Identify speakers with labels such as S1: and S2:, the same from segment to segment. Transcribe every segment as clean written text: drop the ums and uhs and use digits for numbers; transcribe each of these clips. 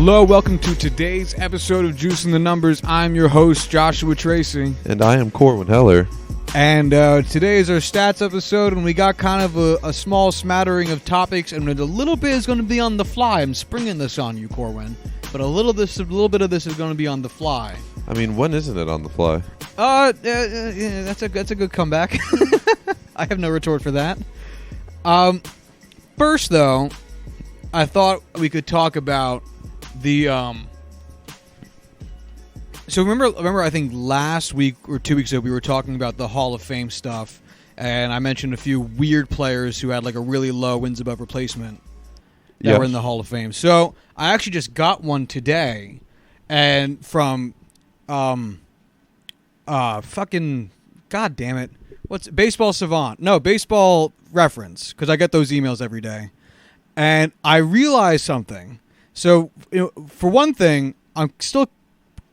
S1: Hello, welcome to today's episode of Juicing the Numbers. I'm your host, Joshua Tracy.
S2: And I am Corwin Heller.
S1: And today is our stats episode, and we got kind of a small smattering of topics, and a little bit is going to be on the fly. I'm springing this on you, Corwin, but a little bit of this is going to be on the fly.
S2: I mean, when isn't it on the fly?
S1: Yeah, that's a good comeback. I have no retort for that. First, though, I thought we could talk about the So remember I think last week or 2 weeks ago we were talking about the Hall of Fame stuff, and I mentioned a few weird players who had like a really low wins above replacement that were in the Hall of Fame. So I actually just got one today, and from fucking god damn it, what's Baseball Savant? No, Baseball Reference, because I get those emails every day, and I realized something. So, for one thing, I'm still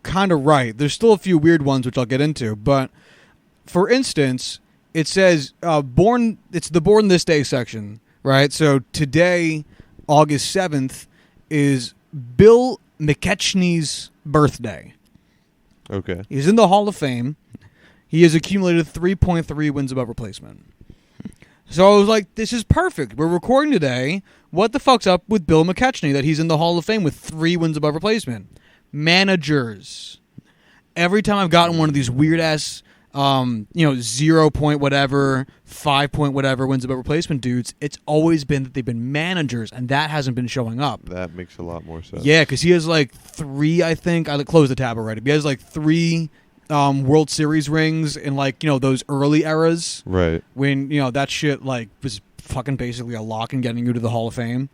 S1: kind of right. There's still a few weird ones, which I'll get into. But, for instance, it says, it's the Born This Day section, right? So, today, August 7th, is Bill McKechnie's birthday.
S2: Okay.
S1: He's in the Hall of Fame. He has accumulated 3.3 wins above replacement. So I was like, this is perfect. We're recording today. What the fuck's up with Bill McKechnie that he's in the Hall of Fame with 3 wins above replacement? Managers. Every time I've gotten one of these weird-ass, 0 point whatever, 5 point whatever wins above replacement dudes, it's always been that they've been managers, and that hasn't been showing up.
S2: That makes a lot more sense.
S1: Yeah, because he has like 3, I think. I closed the tab already. But he has like 3... World Series rings in those early eras,
S2: right?
S1: When that shit like was fucking basically a lock in getting you to the Hall of Fame.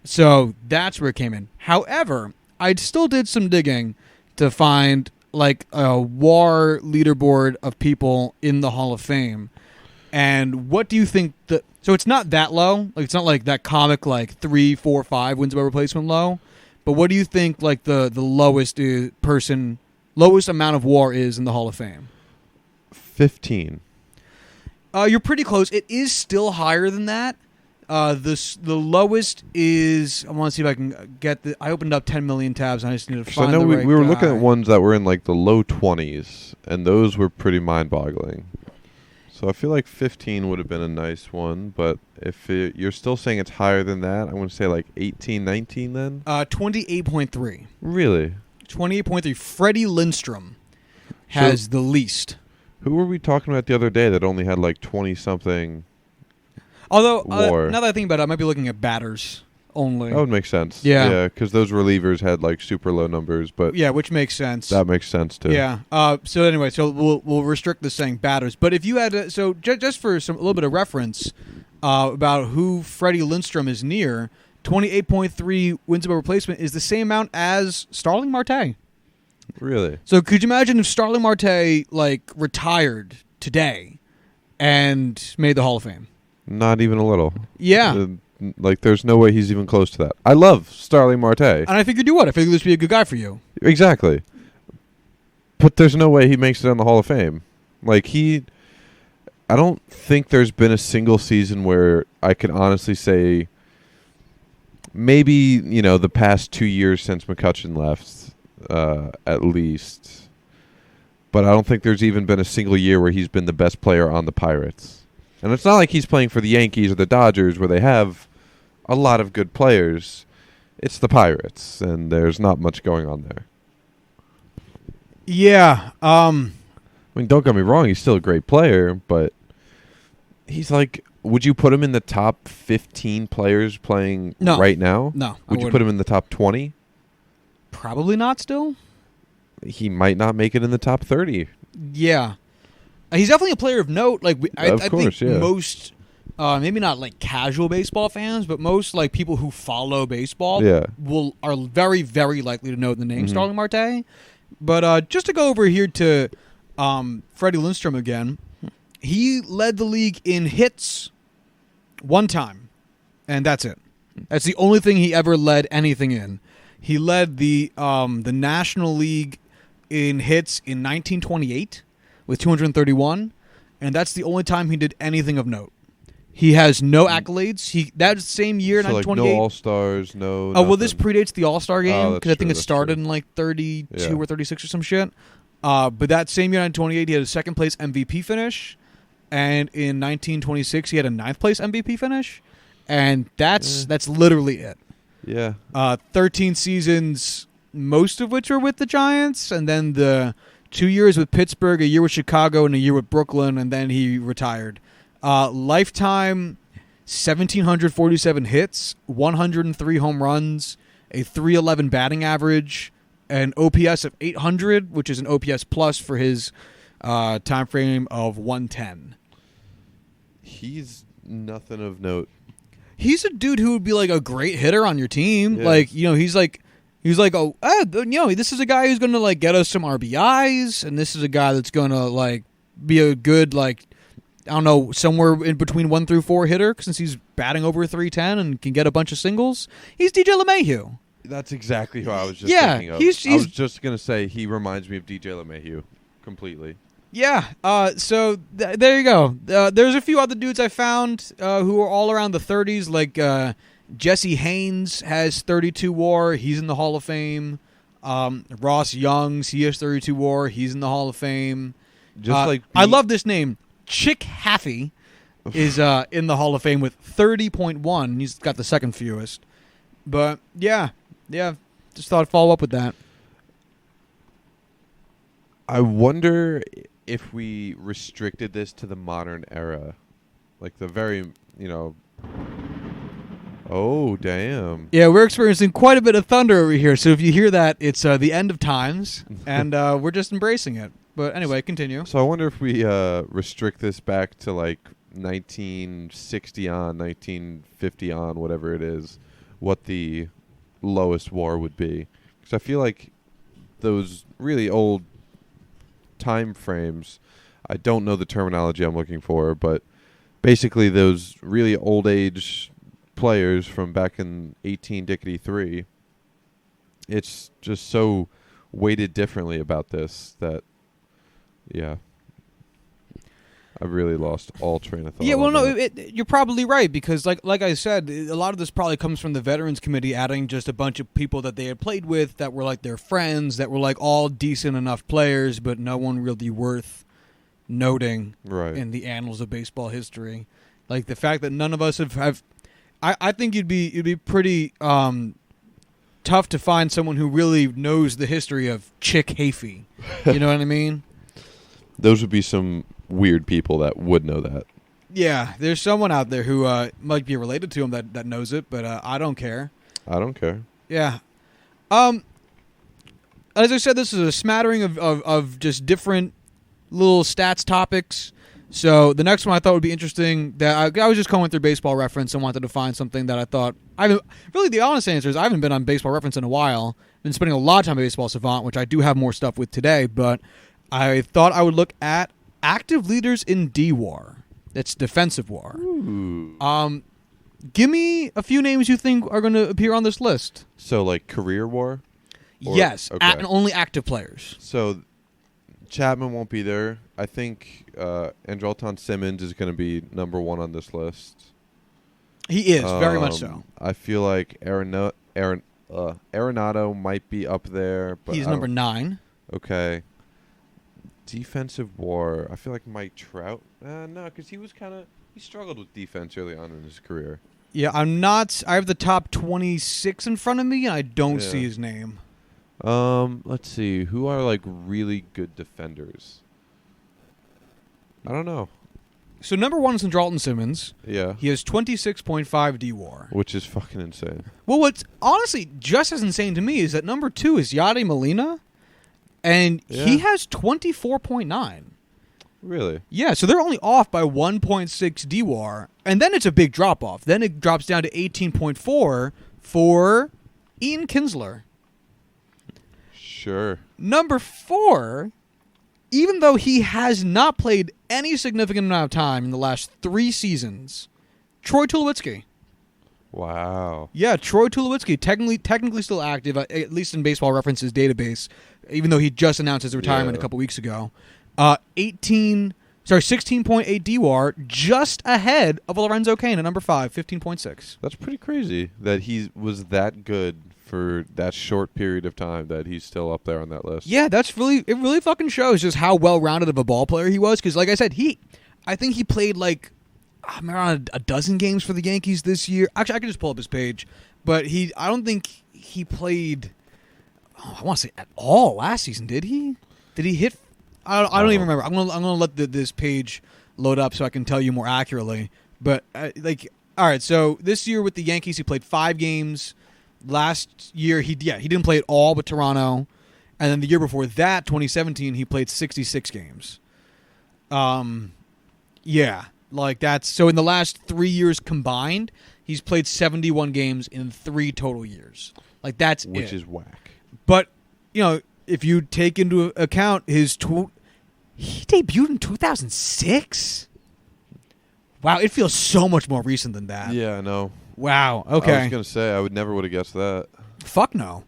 S1: So that's where it came in. However, I still did some digging to find like a WAR leaderboard of people in the Hall of Fame. And what do you think so it's not that low. Like it's not like that comic like 3, 4, 5 wins above replacement low. But what do you think like the lowest lowest amount of WAR is in the Hall of Fame?
S2: 15.
S1: You're pretty close. It is still higher than that. The lowest is. I want to see if I can get the. I opened up 10 million tabs. And I just need to find.
S2: I know
S1: the right
S2: we were
S1: guy.
S2: looking at ones that were in like the low 20s, and those were pretty mind-boggling. So I feel like 15 would have been a nice one, but if you're still saying it's higher than that, I'm going to say like 18, 19 then.
S1: 28.3.
S2: Really?
S1: 28.3. Freddie Lindstrom has the least.
S2: Who were we talking about the other day that only had like 20-something?
S1: Although,
S2: WAR?
S1: now that I think about it, I might be looking at batters only.
S2: That would make sense.
S1: Yeah.
S2: Yeah, because those relievers had like super low numbers, but
S1: yeah, which makes sense.
S2: That makes sense too.
S1: Yeah. So anyway, we'll restrict this saying batters. But if you had just for a little bit of reference about who Freddie Lindstrom is near, 28.3 wins above replacement is the same amount as Starling Marte.
S2: Really?
S1: So could you imagine if Starling Marte like retired today and made the Hall of Fame?
S2: Not even a little.
S1: Yeah.
S2: Like there's no way he's even close to that. I love Starling Marte.
S1: And I figured you would. I figured this would be a good guy for you.
S2: Exactly. But there's no way he makes it on the Hall of Fame. Like I don't think there's been a single season where I can honestly say maybe, the past 2 years since McCutchen left, at least. But I don't think there's even been a single year where he's been the best player on the Pirates. And it's not like he's playing for the Yankees or the Dodgers where they have a lot of good players. It's the Pirates, and there's not much going on there.
S1: Yeah.
S2: I mean, don't get me wrong, he's still a great player, but he's like... Would you put him in the top 15 players playing right now?
S1: No.
S2: Would you put him in the top 20?
S1: Probably not still.
S2: He might not make it in the top 30.
S1: Yeah. He's definitely a player of note. Like I think
S2: yeah.
S1: most, maybe not like casual baseball fans, but most like people who follow baseball are very, very likely to know the name Starling Marte. But just to go over here to Freddie Lindstrom again, he led the league in hits one time, and that's it. That's the only thing he ever led anything in. He led the National League in hits in 1928 with 231, and that's the only time he did anything of note. He has no accolades. That same year,
S2: So like
S1: 1928.
S2: no All-Stars, no.
S1: Oh, well, this
S2: nothing.
S1: predates the All-Star game
S2: that's
S1: because I think
S2: true,
S1: it
S2: that's
S1: started
S2: true.
S1: in like 32
S2: Yeah.
S1: or 36 or some shit. But that same year, 1928, he had a second place MVP finish, and in 1926, he had a ninth place MVP finish, and that's literally it.
S2: Yeah.
S1: 13 seasons, most of which were with the Giants, and then the 2 years with Pittsburgh, a year with Chicago, and a year with Brooklyn, and then he retired. Lifetime 1,747 hits, 103 home runs, a 311 batting average, an OPS of 800, which is an OPS plus for his time frame of 110.
S2: He's nothing of note.
S1: He's a dude who would be like a great hitter on your team.
S2: Yeah.
S1: Like, he's like, this is a guy who's going to like get us some RBIs, and this is a guy that's going to like be a good like, I don't know, somewhere in between 1 through 4 hitter since he's batting over 310 and can get a bunch of singles. He's DJ LeMahieu.
S2: That's exactly who I was just
S1: Yeah,
S2: thinking of.
S1: he's-
S2: I was just gonna say he reminds me of DJ LeMahieu completely.
S1: Yeah. So there you go. There's a few other dudes I found who are all around the 30s, like Jesse Haynes has 32 WAR. He's in the Hall of Fame. Ross Youngs, he has 32 WAR. He's in the Hall of Fame. I love this name. Chick Haffey is in the Hall of Fame with 30.1. He's got the second fewest. But yeah, just thought I'd follow up with that.
S2: I wonder if we restricted this to the modern era, like the very, Oh damn!
S1: Yeah, we're experiencing quite a bit of thunder over here. So if you hear that, it's the end of times, and we're just embracing it. But anyway, continue.
S2: So I wonder if we restrict this back to like 1960 on, 1950 on, whatever it is, what the lowest WAR would be. Because I feel like those really old time frames, I don't know the terminology I'm looking for, but basically those really old age players from back in 18-3, it's just so weighted differently about this that, yeah, I really lost all train of thought.
S1: Yeah, well,
S2: on
S1: no,
S2: that.
S1: you're probably right because, like I said, a lot of this probably comes from the Veterans Committee adding just a bunch of people that they had played with that were like their friends, that were like all decent enough players, but no one really worth noting
S2: Right.
S1: in the annals of baseball history. Like the fact that none of us have I think it'd be pretty tough to find someone who really knows the history of Chick Haffey. You know what I mean?
S2: Those would be some weird people that would know that.
S1: Yeah, there's someone out there who might be related to him that knows it, but I don't care.
S2: I don't care.
S1: Yeah. As I said, this is a smattering of just different little stats topics. So the next one I thought would be interesting. That I was just going through Baseball Reference and wanted to find something that I thought. Really, the honest answer is I haven't been on Baseball Reference in a while. I've been spending a lot of time on Baseball Savant, which I do have more stuff with today. But I thought I would look at active leaders in D-WAR. That's defensive WAR.
S2: Ooh.
S1: Give me a few names you think are going to appear on this list.
S2: So like career WAR? Or-
S1: Yes,
S2: okay.
S1: and only active players.
S2: So Chapman won't be there. I think Andrelton Simmons is going to be number 1 on this list.
S1: He is, very much so.
S2: I feel like Arenado might be up there. But
S1: He's
S2: I
S1: number
S2: don't-
S1: 9.
S2: Okay. Defensive WAR. I feel like Mike Trout. No, because he struggled with defense early on in his career.
S1: Yeah, I have the top 26 in front of me, and I don't
S2: Yeah.
S1: see his name.
S2: Let's see. Who are like really good defenders? I don't know.
S1: So number 1 is Andrelton Simmons.
S2: Yeah.
S1: He has 26.5 D-WAR.
S2: Which is fucking insane.
S1: Well, what's honestly just as insane to me is that number 2 is Yadi Molina, and he
S2: Yeah.
S1: has 24.9.
S2: Really?
S1: Yeah, so they're only off by 1.6 D-WAR, and then it's a big drop-off. Then it drops down to 18.4 for Ian Kinsler.
S2: Sure.
S1: Number 4, even though he has not played any significant amount of time in the last 3 seasons, Troy Tulowitzki.
S2: Wow.
S1: Yeah, Troy Tulowitzki, technically still active, at least in Baseball Reference's database, even though he just announced his retirement
S2: Yeah.
S1: a couple weeks ago. 18 Sorry, 16.8 DWAR, just ahead of Lorenzo Cain at number 5, 15.6.
S2: That's pretty crazy that he was that good for that short period of time that he's still up there on that list.
S1: Yeah, it really fucking shows just how well-rounded of a ball player he was. Because, like I said, I think he played around a dozen games for the Yankees this year. Actually, I can just pull up his page, but I don't think he played. I want to say at all last season. Did he? Did he hit? I don't even remember. I'm gonna let this page load up so I can tell you more accurately. But all right. So this year with the Yankees, he played 5 games. Last year, he didn't play at all with Toronto, and then the year before that, 2017, he played 66 games. Yeah, that's so. In the last 3 years combined, he's played 71 games in 3 total years. Which
S2: is whack.
S1: But if you take into account he debuted in 2006. Wow, it feels so much more recent than that.
S2: Yeah, I know.
S1: Wow. Okay.
S2: I was gonna say I never would have guessed that.
S1: Fuck no.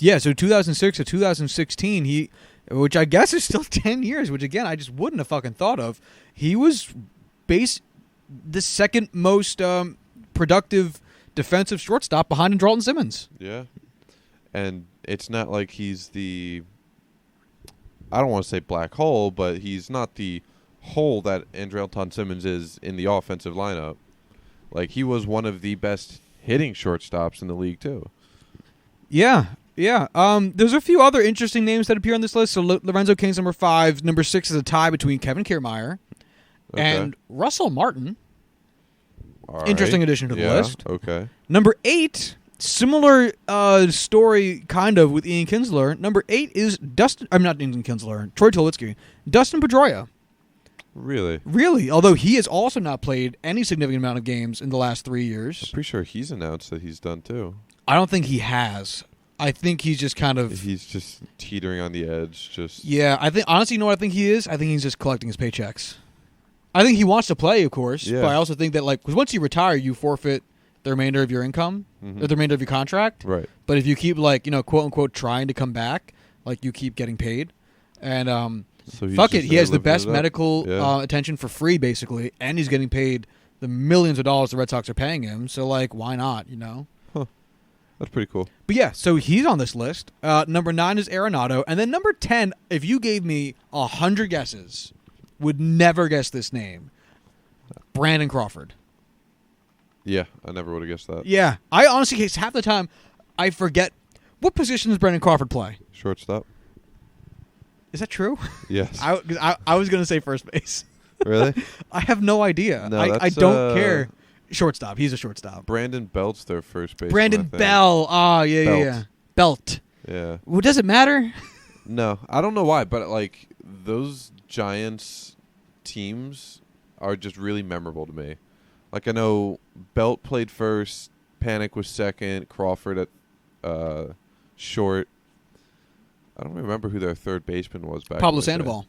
S1: Yeah. So 2006 to 2016, which I guess is still 10 years, which again I just wouldn't have fucking thought of. He was the second most productive defensive shortstop behind Andrelton Simmons.
S2: Yeah, and it's not like he's I don't want to say black hole, but he's not the hole that Andrelton Simmons is in the offensive lineup. He was one of the best hitting shortstops in the league too. Yeah. There's a few other interesting names that appear on this list. So Lorenzo Cain's number 5. Number 6 is a tie between Kevin Kiermaier and Russell Martin. All right.
S1: Interesting addition to the list.
S2: Okay.
S1: Number 8, similar story kind of with Ian Kinsler. Number 8 is not Ian Kinsler, Troy Tulowitzki. Dustin Pedroia.
S2: Really?
S1: Although he has also not played any significant amount of games in the last 3 years.
S2: I'm pretty sure he's announced that he's done too.
S1: I don't think he has. I think he's just kind of...
S2: He's just teetering on the edge.
S1: Yeah, I think... Honestly, you know what I think he is? I think he's just collecting his paychecks. I think he wants to play, of course. Yeah. But I also think that, because once you retire, you forfeit the remainder of your income, or the remainder of your contract.
S2: Right.
S1: But if you keep, quote-unquote, trying to come back, you keep getting paid. And... So fuck it, he has the best medical attention for free, basically, and he's getting paid the millions of dollars the Red Sox are paying him. So, why not?
S2: Huh. That's pretty cool.
S1: But yeah, so he's on this list. Number 9 is Arenado, and then number 10. If you gave me 100 guesses, would never guess this name. Brandon Crawford.
S2: Yeah, I never would have guessed that.
S1: Yeah, I honestly, half the time, I forget what position does Brandon Crawford play.
S2: Shortstop.
S1: Is that true?
S2: Yes.
S1: I was going to say first base.
S2: Really?
S1: I have no idea.
S2: No,
S1: I don't care. Shortstop. He's a shortstop.
S2: Brandon Belt's their first baseman.
S1: Brandon Bell. Oh, yeah. Belt.
S2: Yeah.
S1: Well, does it matter?
S2: No. I don't know why, but those Giants teams are just really memorable to me. I know Belt played first, Panic was second, Crawford at short. I don't remember who their third baseman was back.
S1: Pablo Sandoval.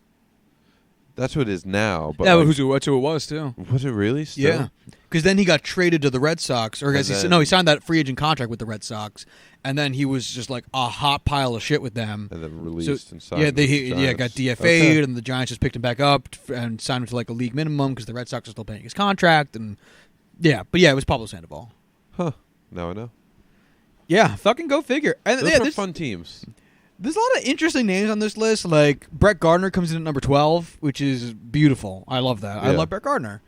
S2: That's who it is now. But
S1: yeah, that's who it was too.
S2: Was it really? Still?
S1: Yeah, because then he got traded to the Red Sox, he signed that free agent contract with the Red Sox, and then he was just a hot pile of shit with them.
S2: And then released and signed.
S1: Yeah, got DFA'd, and the Giants just picked him back up and signed him to a league minimum because the Red Sox are still paying his contract, and it was Pablo Sandoval.
S2: Huh? Now I know.
S1: Yeah, fucking go figure. And
S2: those are fun teams.
S1: There's a lot of interesting names on this list. Brett Gardner comes in at number 12, which is beautiful. I love that. Yeah. I love Brett Gardner.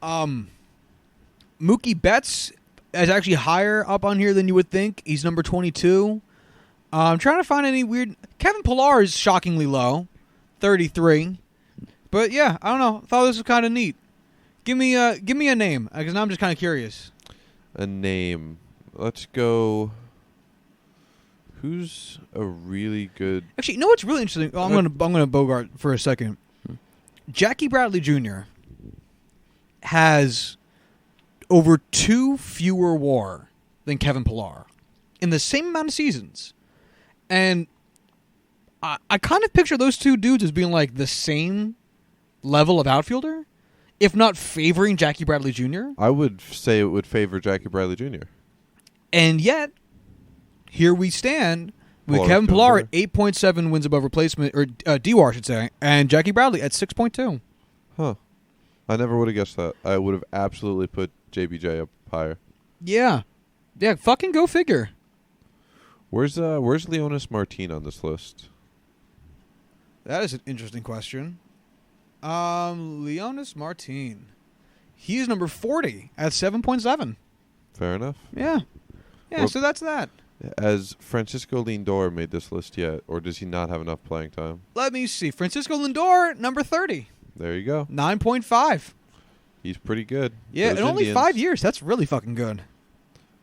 S1: Mookie Betts is actually higher up on here than you would think. He's number 22. I'm trying to find any weird... Kevin Pillar is shockingly low, 33. But yeah, I don't know. I thought this was kind of neat. Give me a name, because now I'm just kind of curious.
S2: A name. Let's go... Who's a really good...
S1: Actually, you know what's really interesting? I'm gonna Bogart for a second. Jackie Bradley Jr. has over 2 fewer WAR than Kevin Pillar in the same amount of seasons. And I kind of picture those two dudes as being the same level of outfielder, if not favoring Jackie Bradley Jr.
S2: I would say it would favor Jackie Bradley Jr.
S1: And yet... here we stand with
S2: Pilar's
S1: Kevin
S2: doing
S1: Pillar
S2: better.
S1: at 8.7 wins above replacement, or DWAR, I should say, and Jackie Bradley at 6.2.
S2: Huh. I never would have guessed that. I would have absolutely put JBJ up higher.
S1: Yeah. Yeah, fucking go figure.
S2: Where's Leonis Martin on this list?
S1: That is an interesting question. Leonis Martin. He's number 40 at 7.7.
S2: Fair enough.
S1: Yeah. Yeah,
S2: Well,
S1: so that's that.
S2: Has Francisco Lindor made this list yet, or does he not have enough playing time?
S1: Let me see. Francisco Lindor, number 30.
S2: There you go.
S1: 9.5.
S2: He's pretty good.
S1: Yeah,
S2: Those
S1: in only
S2: Indians.
S1: 5 years. That's really fucking good.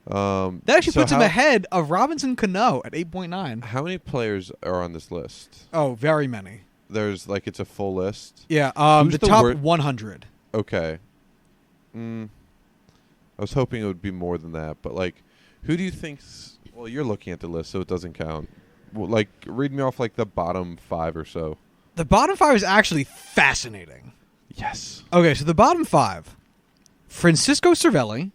S2: That
S1: That actually puts him ahead of Robinson Cano at 8.9.
S2: How many players are on this list?
S1: Oh, very many.
S2: There's it's a full list.
S1: Yeah,
S2: Who's
S1: the
S2: the
S1: top
S2: wor-
S1: 100.
S2: Okay. I was hoping it would be more than that, but who do you think's? Well, you're looking at the list, so it doesn't count. Well, read me off the bottom 5 or so.
S1: The bottom 5 is actually fascinating.
S2: Yes.
S1: Okay, so the bottom 5. Francisco Cervelli.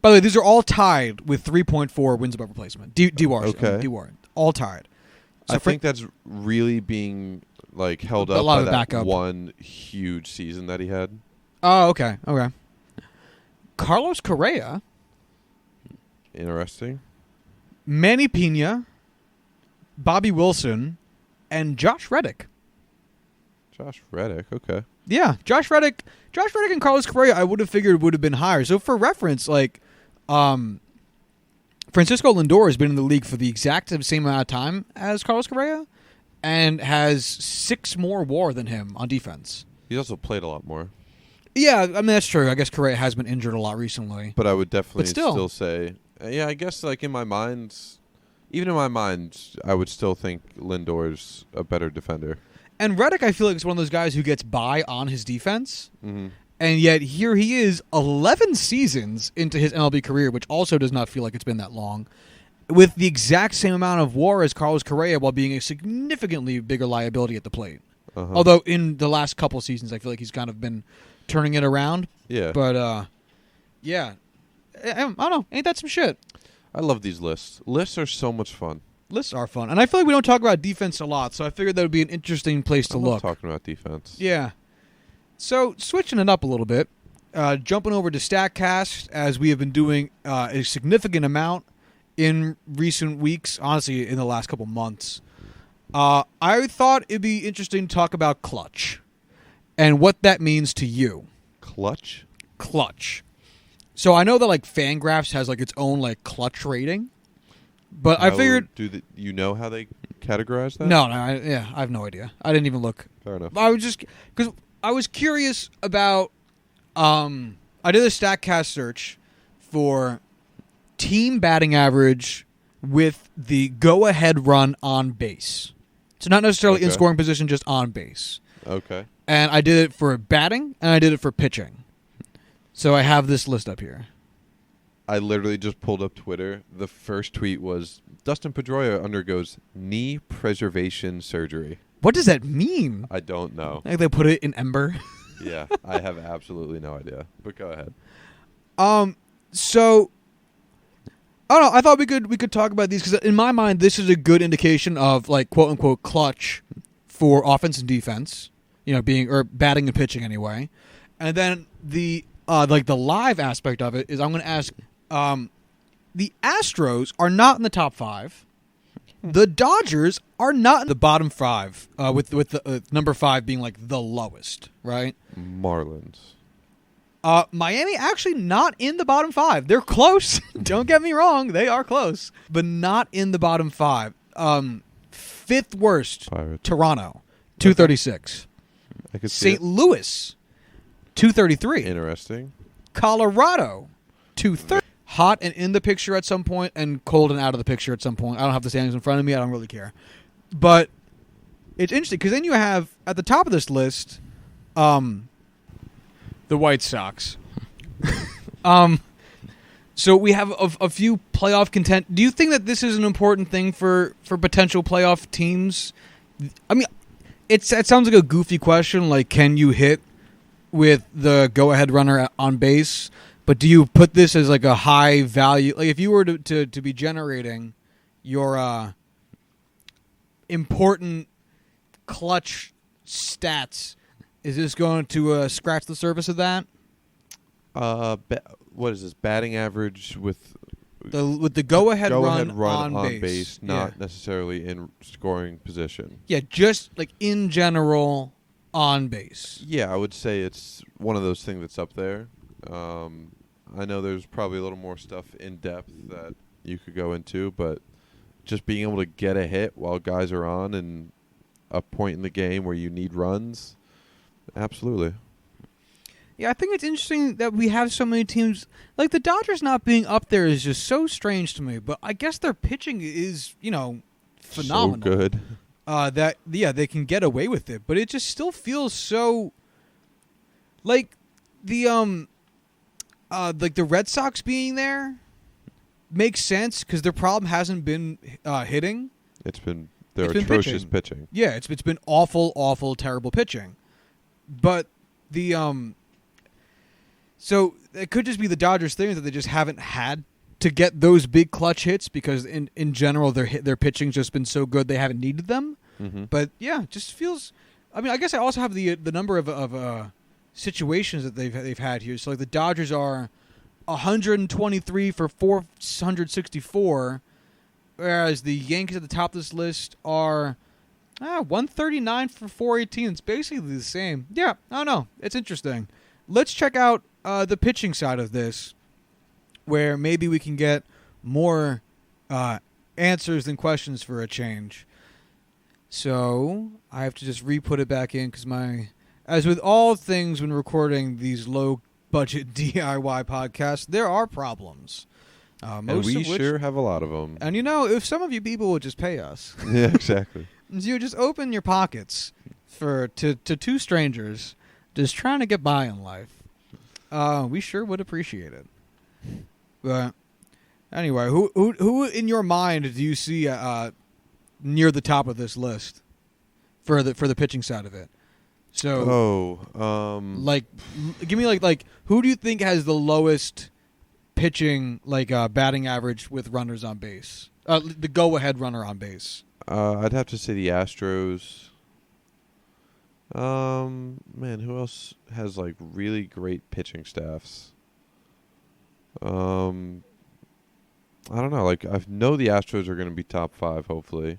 S1: By the way, these are all tied with 3.4 wins above replacement. DWAR.
S2: Okay.
S1: DWAR. All tied. So
S2: I think that's really being held up
S1: lot
S2: by
S1: of
S2: that
S1: backup.
S2: one huge season that he had.
S1: Oh, okay. Okay. Carlos Correa,
S2: Interesting.
S1: Manny Pena, Bobby Wilson, and Josh Reddick.
S2: Josh Reddick. Okay.
S1: Yeah, Josh Reddick and Carlos Correa, I would have figured would have been higher. So for reference, Francisco Lindor has been in the league for the exact same amount of time as Carlos Correa, and has 6 more WAR than him on defense.
S2: He's also played a lot more.
S1: Yeah, I mean that's true. I guess Correa has been injured a lot recently.
S2: But I would definitely
S1: But still.
S2: still say, yeah, I guess in my mind, even in my mind, I would still think Lindor's a better defender.
S1: And Reddick, I feel like, is one of those guys who gets by on his defense.
S2: Mm-hmm.
S1: And yet here he is 11 seasons into his MLB career, which also does not feel like it's been that long, with the exact same amount of WAR as Carlos Correa while being a significantly bigger liability at the plate.
S2: Uh-huh.
S1: Although in the last couple seasons, I feel like he's kind of been turning it around.
S2: Yeah.
S1: But, yeah. I don't know. Ain't that some shit?
S2: I love these lists. Lists are so much fun.
S1: Lists are fun. And I feel like we don't talk about defense a lot, so I figured that would be an interesting place to
S2: I
S1: look.
S2: love talking about defense.
S1: Yeah. So, switching it up a little bit, jumping over to StatCast, as we have been doing a significant amount in recent weeks, honestly, in the last couple months. I thought it'd be interesting to talk about clutch and what that means to you.
S2: Clutch?
S1: Clutch. So, I know that, Fangraphs has, its own, clutch rating, but I
S2: How
S1: figured...
S2: you know how they categorize that?
S1: No, I have no idea. I didn't even look.
S2: Fair enough.
S1: I was just... Because I was curious about... I did a StatCast search for team batting average with the go-ahead run on base. So not necessarily in
S2: Okay.
S1: scoring position, just on base.
S2: Okay.
S1: And I did it for batting, and I did it for pitching. So I have this list up here.
S2: I literally just pulled up Twitter. The first tweet was, Dustin Pedroia undergoes knee preservation surgery.
S1: What does that mean?
S2: I don't know.
S1: Like they put it in ember?
S2: Yeah, I have absolutely no idea. But go ahead.
S1: So I don't know. I thought we could talk about these because in my mind, this is a good indication of quote unquote clutch for offense and defense. Being or batting and pitching anyway. And then the the live aspect of it is I'm going to ask. The Astros are not in the top 5. The Dodgers are not in the bottom 5. With the number 5 being the lowest, right?
S2: Marlins.
S1: Miami actually not in the bottom 5. They're close. Don't get me wrong. They are close. But not in the bottom 5. 5th worst,
S2: Pirates.
S1: Toronto, 236.
S2: I could see
S1: St. Louis, 233.
S2: Interesting.
S1: Colorado, 230. Hot and in the picture at some point, and cold and out of the picture at some point. I don't have the standings in front of me. I don't really care. But it's interesting because then you have, at the top of this list, the White Sox. So we have a few playoff content. Do you think that this is an important thing for potential playoff teams? I mean, it sounds like a goofy question, can you hit with the go-ahead runner on base? But do you put this as a high value? If you were to be generating your important clutch stats. Is this going to scratch the surface of that?
S2: What is this? Batting average with
S1: the go-ahead run on
S2: base, not necessarily in scoring position.
S1: Yeah, just like in general on base.
S2: Yeah, I would say it's one of those things that's up there. I know there's probably a little more stuff in depth that you could go into, but just being able to get a hit while guys are on and a point in the game where you need runs, absolutely.
S1: Yeah, I think it's interesting that we have so many teams. Like, the Dodgers not being up there is just so strange to me, but I guess their pitching is, phenomenal.
S2: So good.
S1: They can get away with it, but it just still feels so... Like, the Red Sox being there makes sense because their problem hasn't been hitting.
S2: It's been atrocious pitching.
S1: Yeah, it's been awful, terrible pitching. But the... So it could just be the Dodgers' thing that they just haven't had to get those big clutch hits because in general their pitching's just been so good they haven't needed them.
S2: Mm-hmm.
S1: But yeah, it just feels. I mean, I guess I also have the number of situations that they've had here. So like the Dodgers are 123 for 464, whereas the Yankees at the top of this list are 139 for 418. It's basically the same. Yeah, I don't know. It's interesting. Let's check out the pitching side of this, where maybe we can get more answers than questions for a change. So I have to just re-put it back in because as with all things when recording these low-budget DIY podcasts, there are problems.
S2: And we sure have a lot of them.
S1: And if some of you people would just pay us.
S2: Yeah, exactly.
S1: You just open your pockets to two strangers just trying to get by in life. We sure would appreciate it. But anyway, who in your mind do you see near the top of this list for the pitching side of it? So, give me like who do you think has the lowest pitching batting average with runners on base? The go-ahead runner on base.
S2: I'd have to say the Astros. Man, who else has really great pitching staffs? I don't know. I know the Astros are going to be top 5. Hopefully,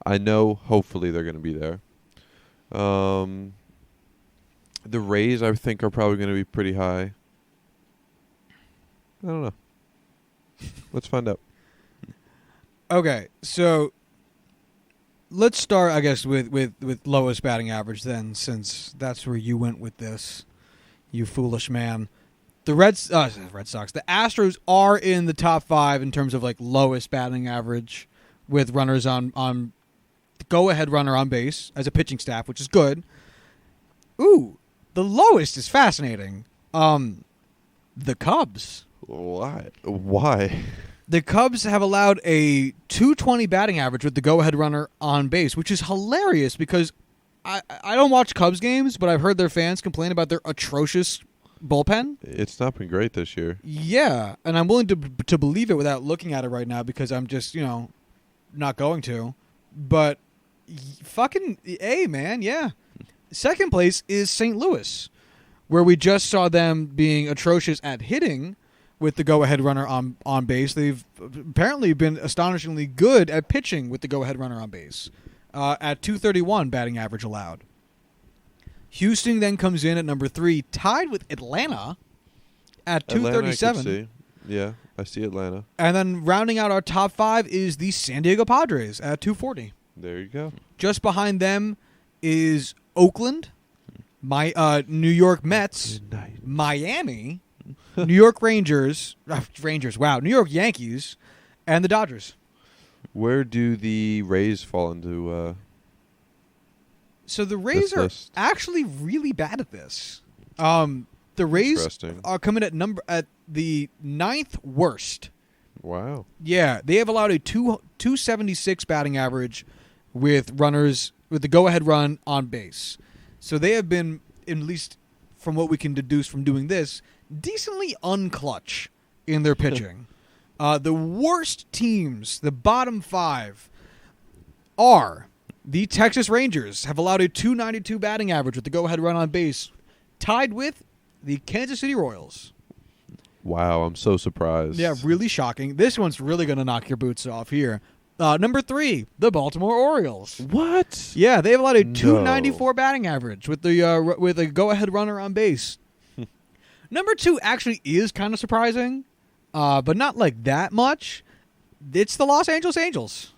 S2: hopefully they're going to be there. The Rays, I think, are probably going to be pretty high. I don't know. Let's find out.
S1: Okay, so. Let's start, I guess, with lowest batting average then, since that's where you went with this, you foolish man. The Red Sox, the Astros are in the top 5 in terms of lowest batting average with runners on the go-ahead runner on base as a pitching staff, which is good. Ooh, the lowest is fascinating. The Cubs.
S2: Why?
S1: The Cubs have allowed a 220 batting average with the go-ahead runner on base, which is hilarious because I don't watch Cubs games, but I've heard their fans complain about their atrocious bullpen.
S2: It's not been great this year.
S1: Yeah, and I'm willing to believe it without looking at it right now because I'm just, not going to. But fucking A, man, yeah. Second place is St. Louis, where we just saw them being atrocious at hitting with the go-ahead runner on base. They've apparently been astonishingly good at pitching with the go-ahead runner on base at 231 batting average allowed. Houston then comes in at number 3, tied with Atlanta at 237.
S2: Yeah, I see Atlanta.
S1: And then rounding out our top 5 is the San Diego Padres at 240.
S2: There you go.
S1: Just behind them is Oakland, New York Mets,
S2: Midnight.
S1: Miami, New York Rangers, New York Yankees, and the Dodgers.
S2: Where do the Rays fall into?
S1: So the Rays are actually really bad at this. The Rays are coming at the 9th worst.
S2: Wow.
S1: Yeah, they have allowed a 276 batting average with the go-ahead run on base. So they have been, at least from what we can deduce from doing this, decently unclutch in their pitching. The worst teams, the bottom 5, are the Texas Rangers, have allowed a .292 batting average with the go-ahead run on base, tied with the Kansas City Royals.
S2: Wow, I'm so surprised.
S1: Yeah, really shocking. This one's really going to knock your boots off here. Number 3, the Baltimore Orioles.
S2: What?
S1: Yeah, they have allowed a .294 batting average with a go-ahead runner on base. Number 2 actually is kind of surprising, but not like that much. It's the Los Angeles Angels.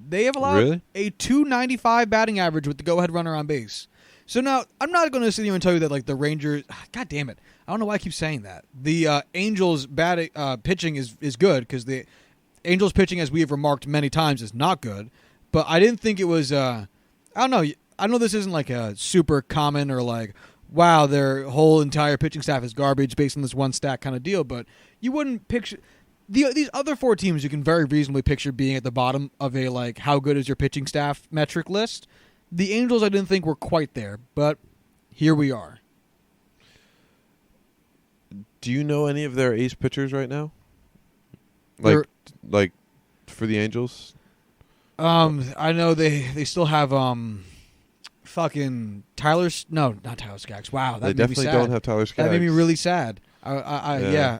S1: They have allowed a .295 batting average with the go-ahead runner on base. So now, I'm not going to sit here and tell you that like the Rangers... God damn it. I don't know why I keep saying that. The Angels' pitching is good because the Angels' pitching, as we have remarked many times, is not good. But I didn't think it was... I don't know. I know this isn't like a super common or like, wow, their whole entire pitching staff is garbage based on this one stat kind of deal. But you wouldn't picture... These other 4 teams you can very reasonably picture being at the bottom of a like how good is your pitching staff metric list. The Angels I didn't think were quite there, but here we are.
S2: Do you know any of their ace pitchers right now? Like for the Angels?
S1: I know they still have fucking not Tyler Skaggs. Wow, that
S2: they
S1: made
S2: definitely
S1: me sad.
S2: don't have Tyler Skaggs.
S1: That made me really sad. Yeah.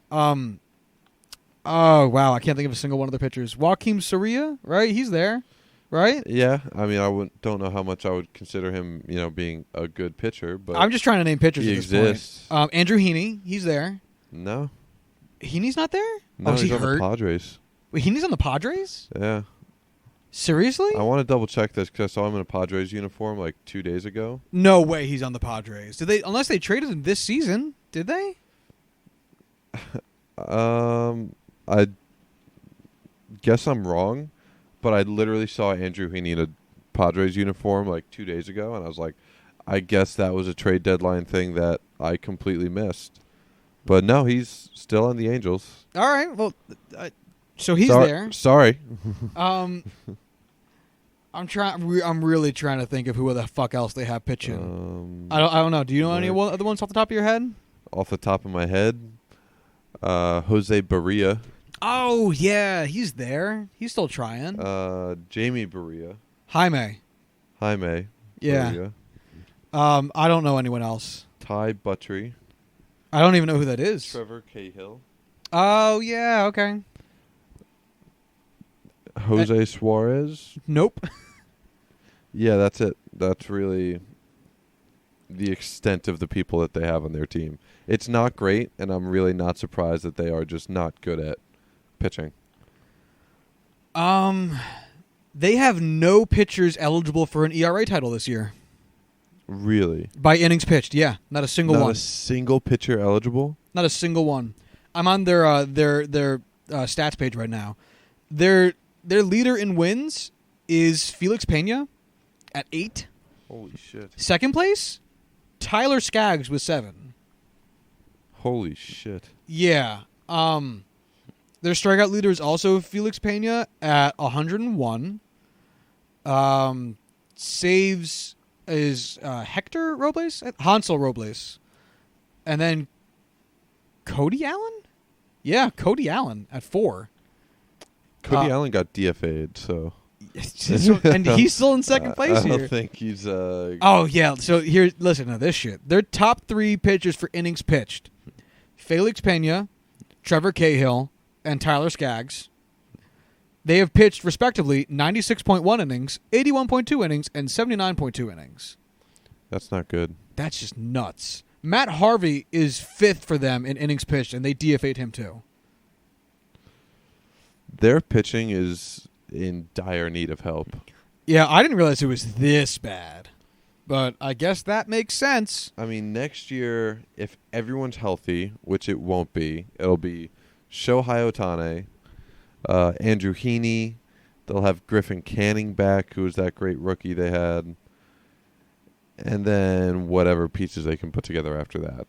S1: Oh wow, I can't think of a single one of the pitchers. Joaquim Soria, right? He's there, right?
S2: Yeah, I mean, don't know how much I would consider him, being a good pitcher, but
S1: I'm just trying to name pitchers.
S2: He
S1: at this
S2: exists.
S1: Point. Andrew Heaney, he's there.
S2: No,
S1: Heaney's not there.
S2: no,
S1: is
S2: he's
S1: he
S2: on
S1: hurt?
S2: the Padres.
S1: Wait, Heaney's on the Padres?
S2: Yeah.
S1: Seriously?
S2: I want to double check this because I saw him in a Padres uniform like 2 days ago.
S1: No way, he's on the Padres. Did they? Unless they traded him this season, did they?
S2: I guess I'm wrong, but I literally saw Andrew Heaney in a Padres uniform like 2 days ago, and I was like, I guess that was a trade deadline thing that I completely missed. But no, he's still on the Angels.
S1: All right, well, so he's there.
S2: Sorry.
S1: I'm really trying to think of who the fuck else they have pitching. I don't know. Do you know any other ones off the top of your head?
S2: Off the top of my head, Jose Barria.
S1: Oh yeah, he's there. He's still trying.
S2: Jamie Barria.
S1: Jaime.
S2: Barria.
S1: Yeah. I don't know anyone else.
S2: Ty Buttrey.
S1: I don't even know who that is.
S2: Trevor Cahill.
S1: Oh yeah, okay.
S2: Jose Suarez.
S1: Nope.
S2: Yeah, that's it. That's really the extent of the people that they have on their team. It's not great, and I'm really not surprised that they are just not good at pitching.
S1: They have no pitchers eligible for an ERA title this year.
S2: Really?
S1: By innings pitched, yeah. Not a single one.
S2: Not a single pitcher eligible?
S1: Not a single one. I'm on their stats page right now. Their leader in wins is Felix Pena at 8.
S2: Holy shit.
S1: Second place, Tyler Skaggs with 7.
S2: Holy shit.
S1: Yeah. Their strikeout leader is also Felix Pena at 101. Saves is Hector Robles? Hansel Robles. And then Cody Allen? Yeah, Cody Allen at 4.
S2: Cody Allen got DFA'd, so...
S1: and he's still in second place here.
S2: I don't think he's...
S1: Oh, yeah. So here, listen to this shit. Their top 3 pitchers for innings pitched. Felix Pena, Trevor Cahill, and Tyler Skaggs. They have pitched, respectively, 96.1 innings, 81.2 innings, and 79.2 innings.
S2: That's not good.
S1: That's just nuts. Matt Harvey is 5th for them in innings pitched, and they DFA'd him too.
S2: Their pitching is in dire need of help.
S1: Yeah, I didn't realize it was this bad. But I guess that makes sense.
S2: I mean, next year, if everyone's healthy, which it won't be, it'll be Shohei Ohtani, Andrew Heaney. They'll have Griffin Canning back, who was that great rookie they had. And then whatever pieces they can put together after that.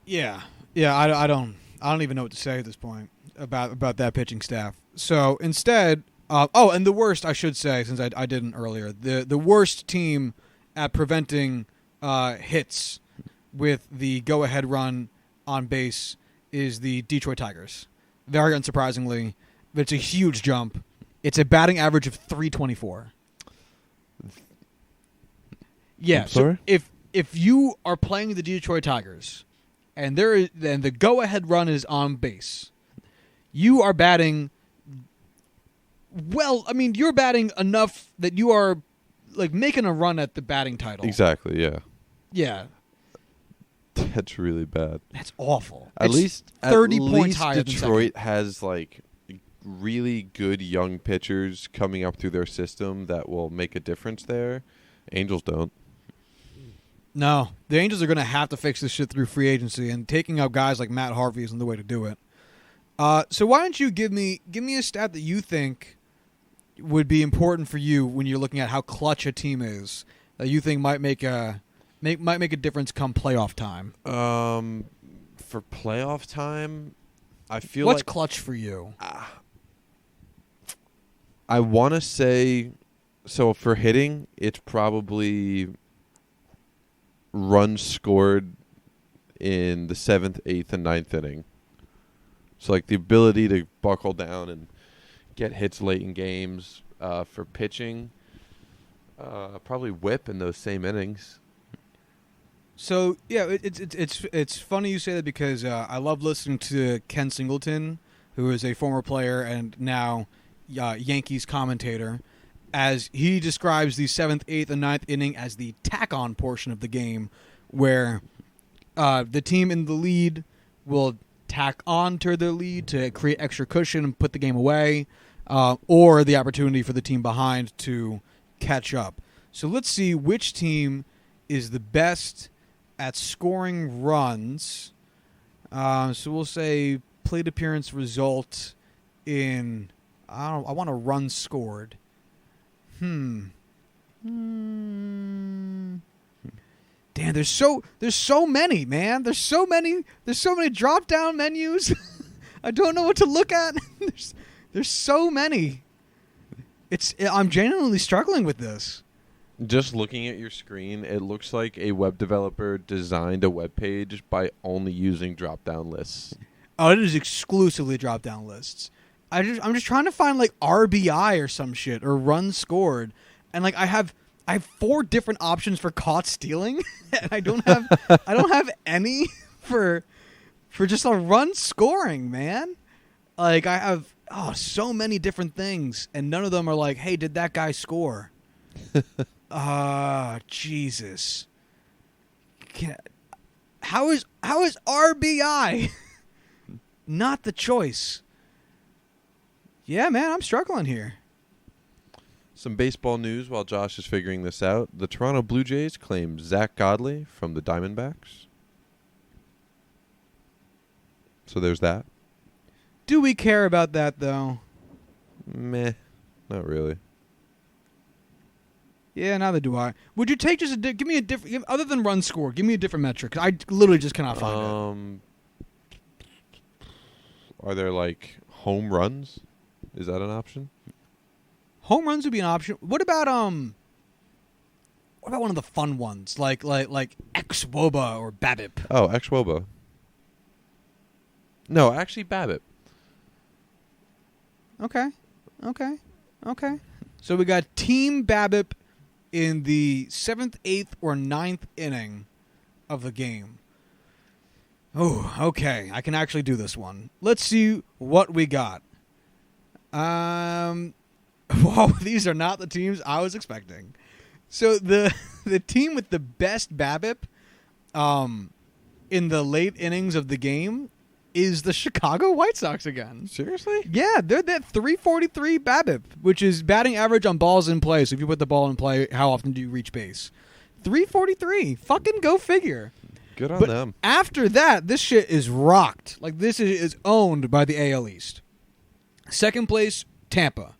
S1: Yeah. Yeah, I don't even know what to say at this point about that pitching staff. So instead, and the worst, I should say, since I didn't earlier, the worst team at preventing hits with the go-ahead run on base is the Detroit Tigers. Very unsurprisingly, it's a huge jump. It's a batting average of 324. Yeah.
S2: I'm sorry?
S1: So if you are playing the Detroit Tigers, and the go-ahead run is on base, you are batting. Well, I mean, you're batting enough that you are like making a run at the batting title.
S2: Exactly. Yeah.
S1: Yeah.
S2: That's really bad.
S1: That's awful.
S2: At
S1: It's
S2: least
S1: 30 points higher than
S2: Detroit has like really good young pitchers coming up through their system that will make a difference there. Angels don't.
S1: No, the Angels are going to have to fix this shit through free agency, and taking up guys like Matt Harvey isn't the way to do it. So why don't you give me a stat that you think would be important for you when you're looking at how clutch a team is that you think might make a difference come playoff time?
S2: For playoff time, I feel
S1: what's
S2: like
S1: clutch for you?
S2: I want to say, so for hitting, it's probably runs scored in the 7th, 8th, and 9th inning. So like the ability to buckle down and get hits late in games. For pitching, probably whip in those same innings.
S1: So yeah, it's funny you say that because I love listening to Ken Singleton, who is a former player and now Yankees commentator, as he describes the 7th, 8th, and 9th inning as the tack-on portion of the game, where the team in the lead will tack on to their lead to create extra cushion and put the game away, or the opportunity for the team behind to catch up. So let's see which team is the best at scoring runs. So we'll say plate appearance result in I want a run scored. Damn, there's so many, man. There's so many drop down menus. I don't know what to look at. There's so many. I'm genuinely struggling with this.
S2: Just looking at your screen, it looks like a web developer designed a web page by only using drop down lists.
S1: Oh, it is exclusively drop down lists. I'm just trying to find like RBI or some shit or runs scored, and like I have 4 different options for caught stealing, and I don't have any for just a run scoring, man. Like I have so many different things, and none of them are like, hey, did that guy score? Jesus. How is RBI not the choice? Yeah, man, I'm struggling here.
S2: Some baseball news while Josh is figuring this out. The Toronto Blue Jays claim Zach Godley from the Diamondbacks. So there's that.
S1: Do we care about that, though?
S2: Meh. Not really.
S1: Yeah, neither do I. Would you take just give me a different, other than run score, give me a different metric, 'cause I literally just cannot find it.
S2: Are there like home runs? Is that an option?
S1: Home runs would be an option. What about one of the fun ones, like ex-Woba or BABIP?
S2: Oh, ex-Woba. No, actually BABIP.
S1: Okay. So we got Team BABIP in the 7th, 8th, or 9th inning of the game. Oh, okay. I can actually do this one. Let's see what we got. Whoa, these are not the teams I was expecting. So the team with the best BABIP in the late innings of the game is the Chicago White Sox again.
S2: Seriously?
S1: Yeah, they're that 343 BABIP, which is batting average on balls in play. So if you put the ball in play, how often do you reach base? 343. Fucking go figure.
S2: Good on them.
S1: After that, this shit is rocked. Like, this is owned by the AL East. Second place, Tampa,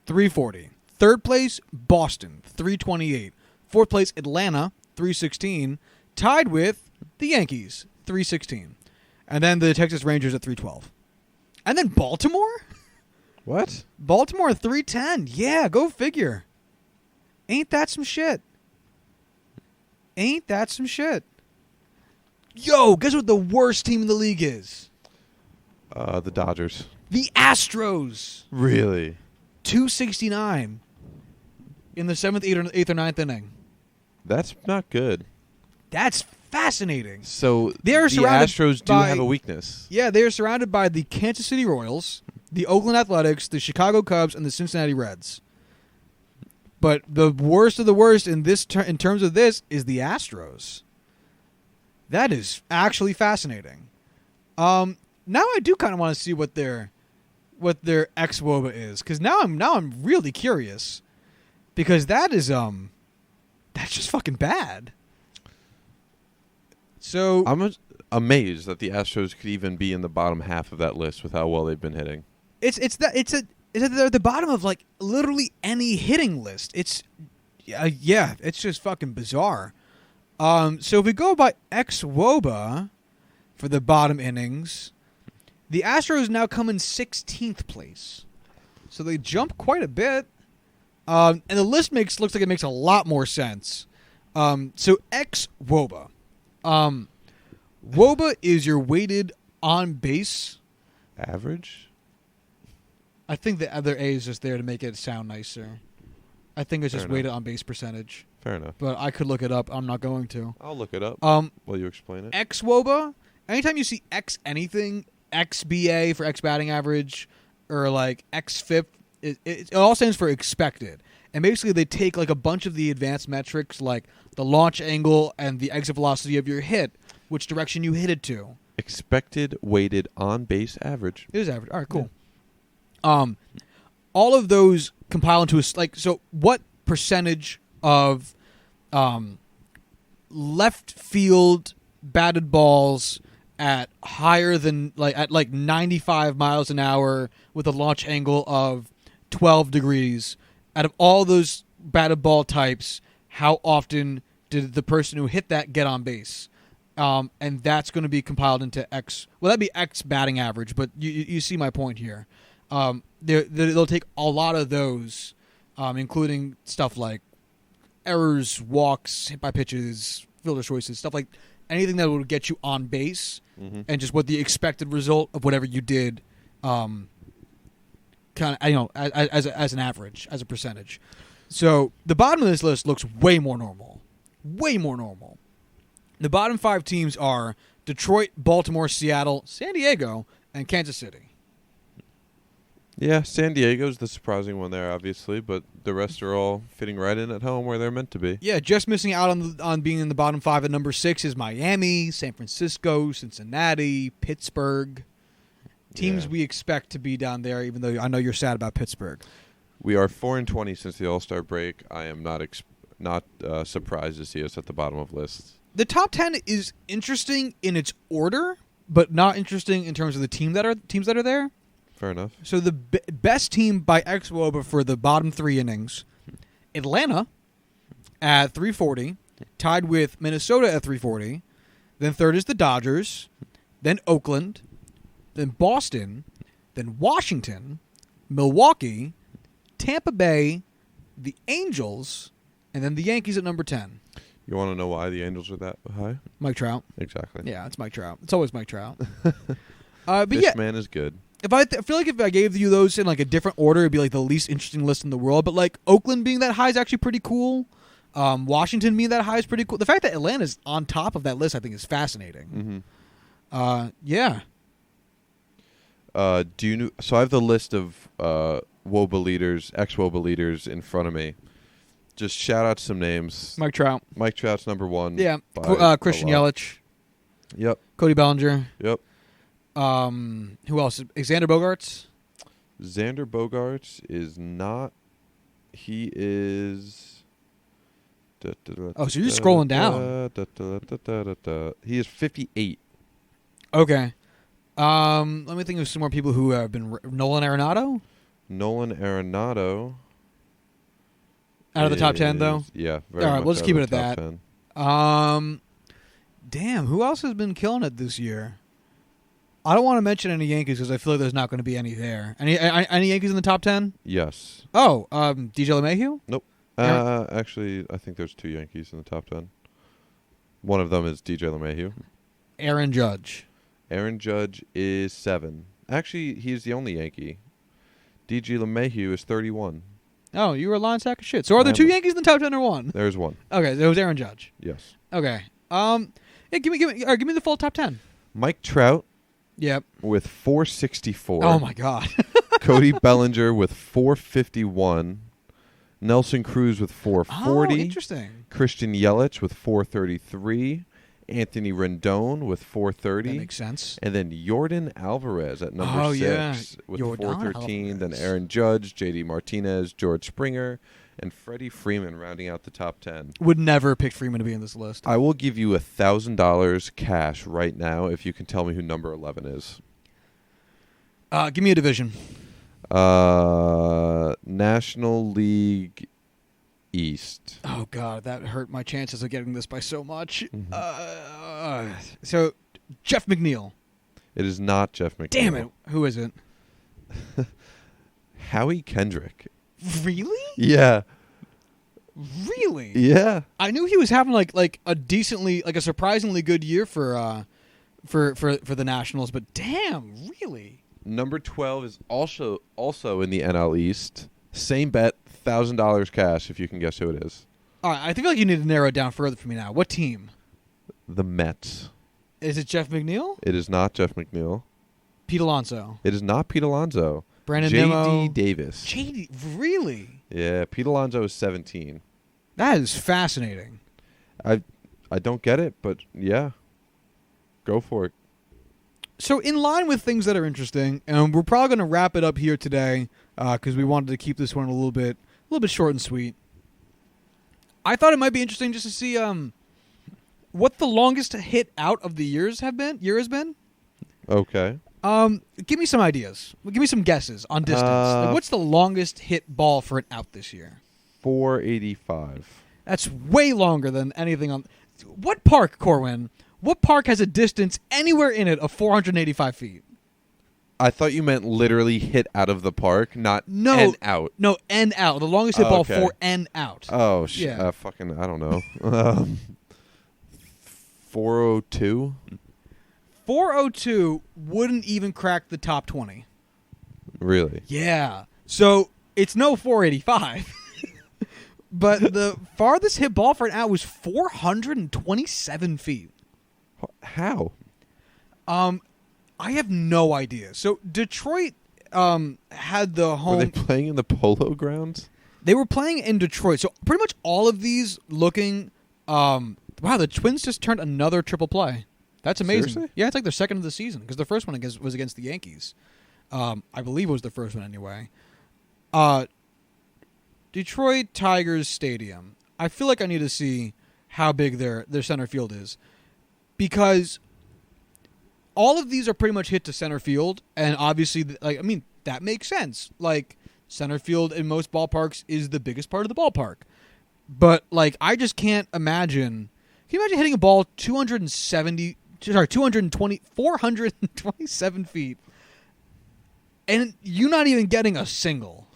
S1: 340. Third place, Boston, 328. Fourth place, Atlanta, 316. Tied with the Yankees, 316. And then the Texas Rangers at 312. And then Baltimore?
S2: What?
S1: Baltimore 310. Yeah, go figure. Ain't that some shit? Yo, guess what the worst team in the league is?
S2: The Dodgers.
S1: The Astros.
S2: Really?
S1: 269 in the 7th, 8th, or 9th inning.
S2: That's not good.
S1: That's fascinating.
S2: So
S1: They're
S2: the
S1: surrounded
S2: Astros do
S1: by-
S2: have a weakness.
S1: Yeah, they are surrounded by the Kansas City Royals, the Oakland Athletics, the Chicago Cubs, and the Cincinnati Reds. But the worst of the worst in in terms of this is the Astros. That is actually fascinating. Now I do kind of want to see what their ex-WOBA is, because now I'm really curious, because that's just fucking bad. So
S2: I'm amazed that the Astros could even be in the bottom half of that list with how well they've been hitting.
S1: it's at the bottom of like literally any hitting list. It's just fucking bizarre. So if we go by ex-WOBA for the bottom innings, the Astros now come in 16th place. So they jump quite a bit. And the list looks like it makes a lot more sense. So ex-WOBA. WOBA is your weighted on base.
S2: Average?
S1: I think the other A is just there to make it sound nicer. I think it's
S2: Fair
S1: just
S2: enough.
S1: weighted on base percentage.
S2: Fair enough.
S1: But I could look it up. I'm not going to.
S2: I'll look it up while you explain it.
S1: Ex-WOBA, anytime you see X anything, XBA for X batting average, or like XFIP, it all stands for expected. And basically they take like a bunch of the advanced metrics like the launch angle and the exit velocity of your hit, which direction you hit it to.
S2: Expected weighted on base average.
S1: It is average. All right, cool. All of those compile into so what percentage of left field batted balls at higher than at 95 miles an hour with a launch angle of 12 degrees, out of all those batted ball types, how often did the person who hit that get on base? And that's going to be compiled into X. Well, that'd be X batting average, but you see my point here. They'll take a lot of those, including stuff like errors, walks, hit by pitches, fielder choices, stuff like anything that would get you on base, and just what the expected result of whatever you did, kind of as an average, as a percentage. So the bottom of this list looks way more normal. Way more normal. The bottom 5 teams are Detroit, Baltimore, Seattle, San Diego, and Kansas City.
S2: Yeah, San Diego's the surprising one there, obviously, but the rest are all fitting right in at home where they're meant to be.
S1: Yeah, just missing out on being in the bottom 5 at number 6 is Miami, San Francisco, Cincinnati, Pittsburgh. Teams we expect to be down there, even though I know you're sad about Pittsburgh.
S2: We are 4-20 since the All-Star break. I am not surprised to see us at the bottom of lists.
S1: The top 10 is interesting in its order, but not interesting in terms of the teams that are there.
S2: Fair enough.
S1: So the best team by ex-WOBA for the bottom 3 innings, Atlanta at 340, tied with Minnesota at 340. Then third is the Dodgers, then Oakland, then Boston, then Washington, Milwaukee, Tampa Bay, the Angels, and then the Yankees at number 10.
S2: You want to know why the Angels are that high?
S1: Mike Trout.
S2: Exactly.
S1: Yeah, it's Mike Trout. It's always Mike Trout. But
S2: this man is good.
S1: I feel like if I gave you those in like a different order, it'd be like the least interesting list in the world. But like Oakland being that high is actually pretty cool. Washington being that high is pretty cool. The fact that Atlanta's on top of that list, I think, is fascinating. Yeah.
S2: Do you know? So I have the list of WOBA leaders, ex-WOBA leaders in front of me. Just shout out some names.
S1: Mike Trout.
S2: Mike Trout's number 1.
S1: Yeah. Christian Yelich.
S2: Yep.
S1: Cody Bellinger.
S2: Yep.
S1: Who else? Xander Bogaerts.
S2: Xander Bogaerts is not. He is.
S1: Oh, so you're scrolling down.
S2: He is 58.
S1: Okay. Let me think of some more people who have been. Nolan Arenado.
S2: Nolan Arenado.
S1: Out of the top 10, though?
S2: Yeah. Very
S1: All right,
S2: much
S1: we'll just
S2: out
S1: keep
S2: of
S1: it
S2: the
S1: at
S2: top
S1: that.
S2: 10.
S1: Damn, who else has been killing it this year? I don't want to mention any Yankees because I feel like there's not going to be any there. Any Yankees in the top 10?
S2: Yes.
S1: Oh, DJ LeMahieu?
S2: Nope. Actually, I think there's 2 Yankees in the top 10. One of them is DJ LeMahieu.
S1: Aaron Judge.
S2: Aaron Judge is 7. Actually, he's the only Yankee. D.G. LeMahieu is 31.
S1: Oh, you were a lying sack of shit. So are there two Yankees in the top 10 or one?
S2: There's one.
S1: Okay, it was Aaron Judge.
S2: Yes.
S1: Okay. Yeah, give me the full top 10.
S2: Mike Trout.
S1: Yep.
S2: With 464.
S1: Oh my God.
S2: Cody Bellinger with 451. Nelson Cruz with 440.
S1: Oh, interesting.
S2: Christian Yelich with 433. Anthony Rendon with 430.
S1: That makes sense.
S2: And then Yordan Alvarez at number 6 with
S1: Yordan
S2: 413.
S1: Alvarez.
S2: Then Aaron Judge, J.D. Martinez, George Springer, and Freddie Freeman rounding out the top 10.
S1: Would never pick Freeman to be in this list.
S2: I will give you $1,000 cash right now if you can tell me who number 11 is.
S1: Give me a division.
S2: National League East.
S1: Oh God, that hurt my chances of getting this by so much.
S2: Mm-hmm.
S1: So, Jeff McNeil.
S2: It is not Jeff McNeil.
S1: Damn it! Who is it?
S2: Howie Kendrick.
S1: Really?
S2: Yeah.
S1: Really?
S2: Yeah.
S1: I knew he was having like a surprisingly good year for the Nationals, but damn, really?
S2: Number 12 is also in the NL East. Same bet, $1,000 cash if you can guess who it is.
S1: All right, I feel like you need to narrow it down further for me now. What team?
S2: The Mets.
S1: Is it Jeff McNeil?
S2: It is not Jeff McNeil.
S1: Pete Alonso.
S2: It is not Pete Alonso.
S1: Brandon
S2: J.D.
S1: Nimmo.
S2: Davis.
S1: J.D. Really?
S2: Yeah, Pete Alonso is 17.
S1: That is fascinating.
S2: I don't get it, but yeah. Go for it.
S1: So in line with things that are interesting, and we're probably going to wrap it up here today because we wanted to keep this one a little bit short and sweet. I thought it might be interesting just to see what the longest hit out of the year has been. Okay. Give me some ideas. Give me some guesses on distance. Like, what's the longest hit ball for an out this year?
S2: 485.
S1: That's way longer than anything on. What park, Corwin? What park has a distance anywhere in it of 485 feet?
S2: I thought you meant literally hit out of the park, not
S1: no,
S2: and out.
S1: No, and out. The longest hit ball for and out.
S2: Oh,
S1: yeah.
S2: Fucking, I don't know. 402?
S1: 402 wouldn't even crack the top 20.
S2: Really?
S1: Yeah. So it's no 485. But the farthest hit ball for an out was 427 feet.
S2: How?
S1: I have no idea. So Detroit had the home.
S2: Were they playing in the Polo Grounds?
S1: They were playing in Detroit. So pretty much all of these looking. Wow, the Twins just turned another triple play. That's amazing.
S2: Seriously?
S1: Yeah, it's like their second of the season because the first one was against the Yankees. I believe it was the first one anyway. Detroit Tigers Stadium. I feel like I need to see how big their center field is because all of these are pretty much hit to center field, and obviously, that makes sense. Like, center field in most ballparks is the biggest part of the ballpark. But, I just can't imagine. Can you imagine hitting a ball 427 feet, and you not even getting a single?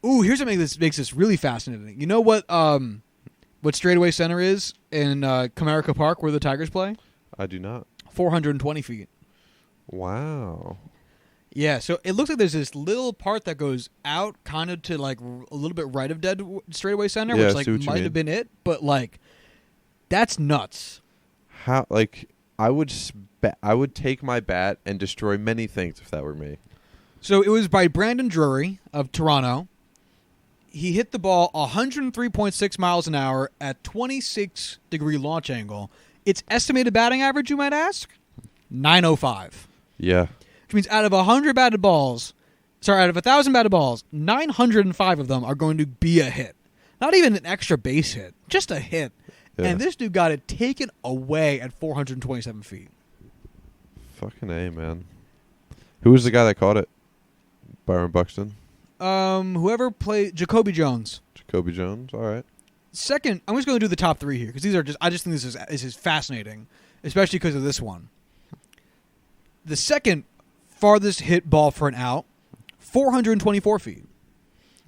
S1: Ooh, here's what makes this really fascinating. You know what straightaway center is in Comerica Park where the Tigers play?
S2: I do not.
S1: 420 feet.
S2: Wow.
S1: Yeah, so it looks like there's this little part that goes out kind of to a little bit right of dead straightaway center,
S2: yeah,
S1: which might have been it, but that's nuts.
S2: How I would take my bat and destroy many things if that were me.
S1: So it was by Brandon Drury of Toronto. He hit the ball 103.6 miles an hour at 26-degree launch angle. Its estimated batting average, you might ask, 905.
S2: Yeah.
S1: Which means out of 1,000 batted balls, 905 of them are going to be a hit. Not even an extra base hit, just a hit. Yeah. And this dude got it taken away at 427 feet.
S2: Fucking A, man. Who was the guy that caught it? Byron Buxton?
S1: Whoever played Jacoby Jones.
S2: Jacoby Jones, all right.
S1: Second, I'm just going to do the top three here because these are I just think this is fascinating, especially because of this one. The second farthest hit ball for an out, 424 feet.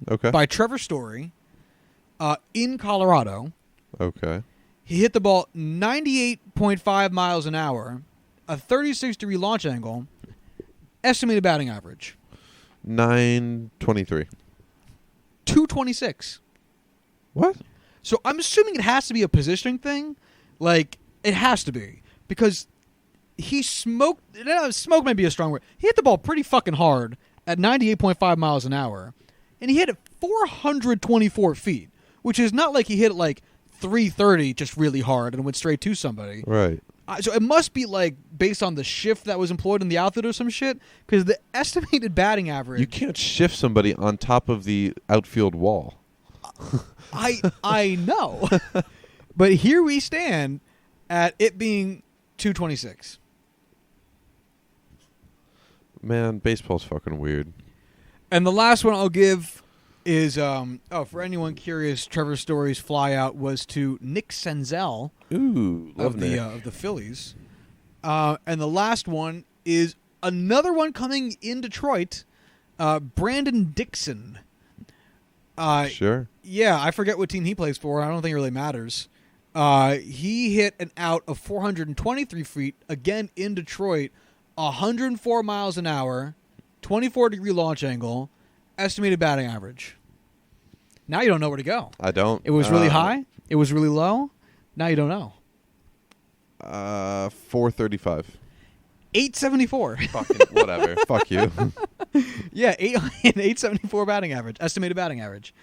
S2: Okay.
S1: By Trevor Story, in Colorado.
S2: Okay.
S1: He hit the ball 98.5 miles an hour, a 36-degree launch angle, estimated batting average.
S2: 923.
S1: 226.
S2: What?
S1: So I'm assuming it has to be a positioning thing. Like, it has to be. Because he smoked... smoke might be a strong word. He hit the ball pretty fucking hard at 98.5 miles an hour. And he hit it 424 feet. Which is not like he hit it like 330 just really hard and went straight to somebody.
S2: Right.
S1: So it must be like based on the shift that was employed in the outfield or some shit. Because the estimated batting average...
S2: You can't shift somebody on top of the outfield wall.
S1: I know. But here we stand at it being 226.
S2: Man, baseball's fucking weird.
S1: And the last one I'll give is, for anyone curious, Trevor Story's flyout was to Nick Senzel
S2: Ooh, love
S1: of
S2: Nick.
S1: the Phillies. And the last one is another one coming in Detroit, Brandon Dixon.
S2: Sure.
S1: Yeah, I forget what team he plays for. I don't think it really matters. He hit an out of 423 feet, again in Detroit, 104 miles an hour, 24-degree launch angle, estimated batting average. Now you don't know where to go.
S2: I don't.
S1: It was really high. It was really low. Now you don't know.
S2: 435.
S1: 874.
S2: Fucking whatever. Fuck you.
S1: Yeah, 874 batting average, estimated batting average.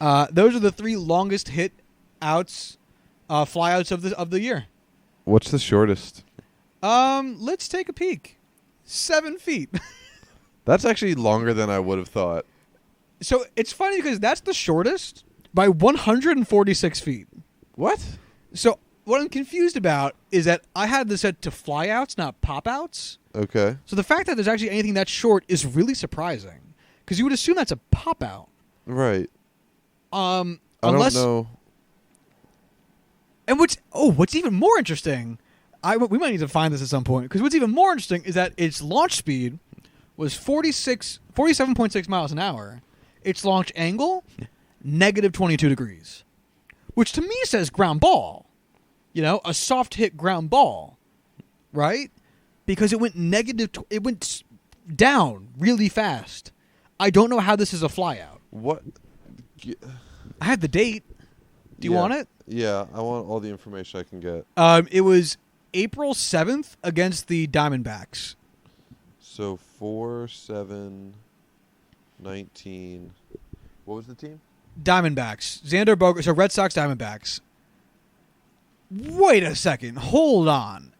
S1: Those are the three longest hit outs, flyouts of the year.
S2: What's the shortest?
S1: Let's take a peek. 7 feet.
S2: That's actually longer than I would have thought.
S1: So it's funny because that's the shortest by 146 feet.
S2: What?
S1: So what I'm confused about is that I had this set to flyouts, not pop-outs.
S2: Okay.
S1: So the fact that there's actually anything that short is really surprising because you would assume that's a pop-out.
S2: Right.
S1: Unless,
S2: I don't know.
S1: And what's even more interesting, we might need to find this at some point, because what's even more interesting is that its launch speed was 47.6 miles an hour. Its launch angle, negative 22 degrees, which to me says ground ball. You know, a soft hit ground ball, right? Because it went it went down really fast. I don't know how this is a flyout.
S2: What?
S1: I have the date. Do you want it?
S2: Yeah, I want all the information I can get.
S1: It was April 7th against the Diamondbacks.
S2: So 4/7/19. What was the team?
S1: Diamondbacks. Xander Bogaerts. So Red Sox Diamondbacks. Wait a second. Hold on.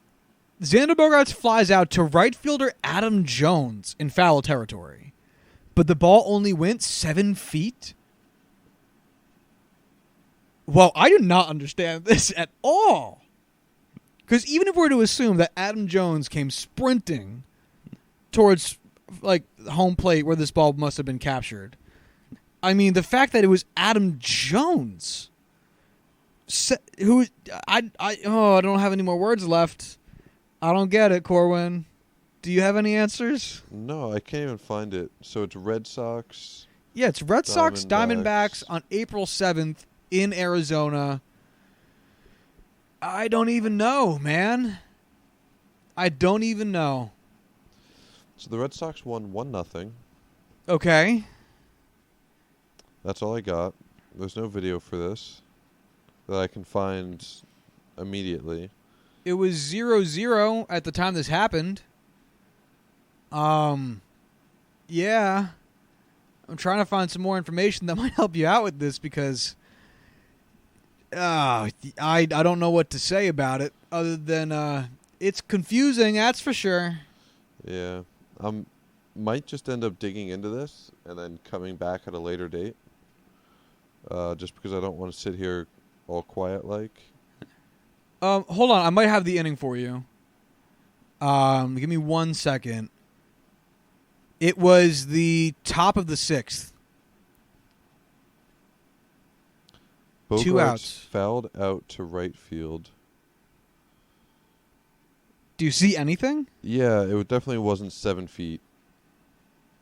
S1: Xander Bogaerts flies out to right fielder Adam Jones in foul territory. But the ball only went 7 feet? Well, I do not understand this at all. Because even if we're to assume that Adam Jones came sprinting towards like home plate where this ball must have been captured, I mean, the fact that it was Adam Jones, who I don't have any more words left. I don't get it, Corwin. Do you have any answers?
S2: No, I can't even find it. So it's Red Sox.
S1: Yeah, it's Red Sox Diamondbacks on April 7th in Arizona. I don't even know, man. I don't even know.
S2: So the Red Sox won 1-0.
S1: Okay.
S2: That's all I got. There's no video for this that I can find immediately.
S1: It was 0-0 at the time this happened. Yeah. I'm trying to find some more information that might help you out with this because I don't know what to say about it other than it's confusing, that's for sure.
S2: Yeah. Might just end up digging into this and then coming back at a later date. Just because I don't want to sit here all quiet like.
S1: Hold on, I might have the inning for you. Give me 1 second. It was the top of the 6th.
S2: Bogaerts
S1: 2 outs.
S2: Fouled out to right field.
S1: Do you see anything?
S2: Yeah, it definitely wasn't 7 feet.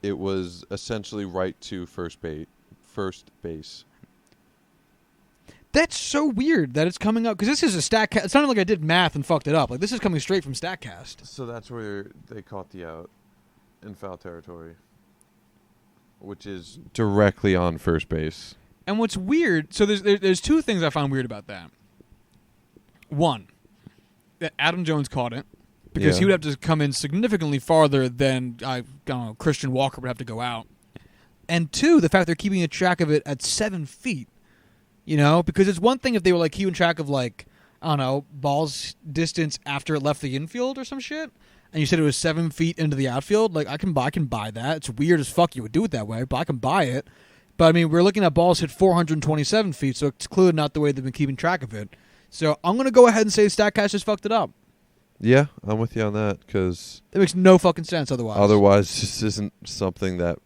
S2: It was essentially right to first base.
S1: That's so weird that it's coming up because this is a StatCast. It sounded like I did math and fucked it up. Like this is coming straight from StatCast.
S2: So that's where they caught the out in foul territory. which is directly on first base.
S1: And what's weird, so there's two things I found weird about that. One, that Adam Jones caught it because he would have to come in significantly farther than I don't know, Christian Walker would have to go out. And two, the fact they're keeping a track of it at 7 feet. You know, because it's one thing if they were like keeping track of like, I don't know, ball's distance after it left the infield or some shit, and you said it was 7 feet into the outfield. Like I can buy that. It's weird as fuck you would do it that way, but I can buy it. But I mean, we're looking at balls hit 427 feet, so it's clearly not the way they've been keeping track of it. So I'm gonna go ahead and say StatCast just fucked it up.
S2: Yeah, I'm with you on that because
S1: it makes no fucking sense otherwise.
S2: Otherwise, this isn't something that